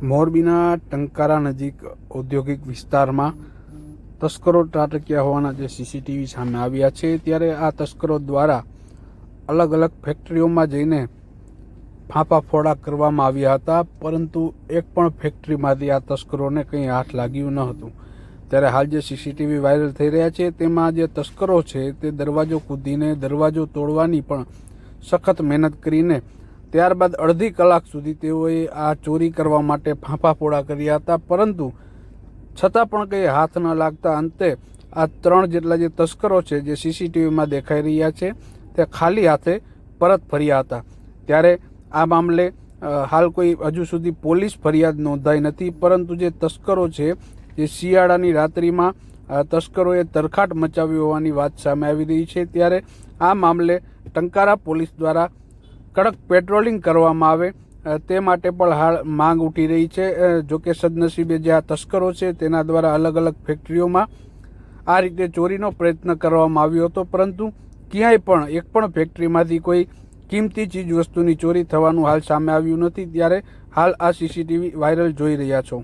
મોરબીના ટંકારા નજીક ઔદ્યોગિક વિસ્તારમાં તસ્કરો ત્રાટક્યા હોવાના જે સીસીટીવી સામે આવ્યા છે, ત્યારે આ તસ્કરો દ્વારા અલગ અલગ ફેક્ટરીઓમાં જઈને ફાંફાફોડા કરવામાં આવ્યા હતા, પરંતુ એક પણ ફેક્ટરીમાંથી આ તસ્કરોને કંઈ હાથ લાગ્યું ન હતું। ત્યારે હાલ જે સીસીટીવી વાયરલ થઈ રહ્યા છે, તેમાં જે તસ્કરો છે તે દરવાજો કૂદીને દરવાજો તોડવાની પણ સખત મહેનત કરીને ત્યારબાદ અડધી કલાક સુધી તેઓએ આ ચોરી કરવા માટે ફાંફાફોડા કર્યા હતા, પરંતુ છતાં પણ કંઈ હાથ ન લાગતા અંતે આ 3 જેટલા જે તસ્કરો છે, જે સીસીટીવીમાં દેખાઈ રહ્યા છે, તે ખાલી હાથે પરત ફર્યા હતા। ત્યારે આ મામલે હાલ કોઈ હજુ સુધી પોલીસ ફરિયાદ નોંધાઈ નથી, પરંતુ જે તસ્કરો છે, જે શિયાળાની રાત્રિમાં તસ્કરોએ તરખાટ મચાવી હોવાની વાત સામે આવી રહી છે। ત્યારે આ મામલે ટંકારા પોલીસ દ્વારા કડક પેટ્રોલિંગ કરવામાં આવે તે માટે પણ હાલ માંગ ઉઠી રહી છે। જોકે સદનસીબે જે આ તસ્કરો છે તેના દ્વારા અલગ અલગ ફેક્ટરીઓમાં આ રીતે ચોરીનો પ્રયત્ન કરવામાં આવ્યો હતો, પરંતુ ક્યાંય પણ એક પણ ફેક્ટરીમાંથી કોઈ કિંમતી ચીજ વસ્તુની ચોરી થવાનું હાલ સામે આવ્યું નથી। ત્યારે હાલ આ સીસીટીવી વાયરલ જોઈ રહ્યા છો।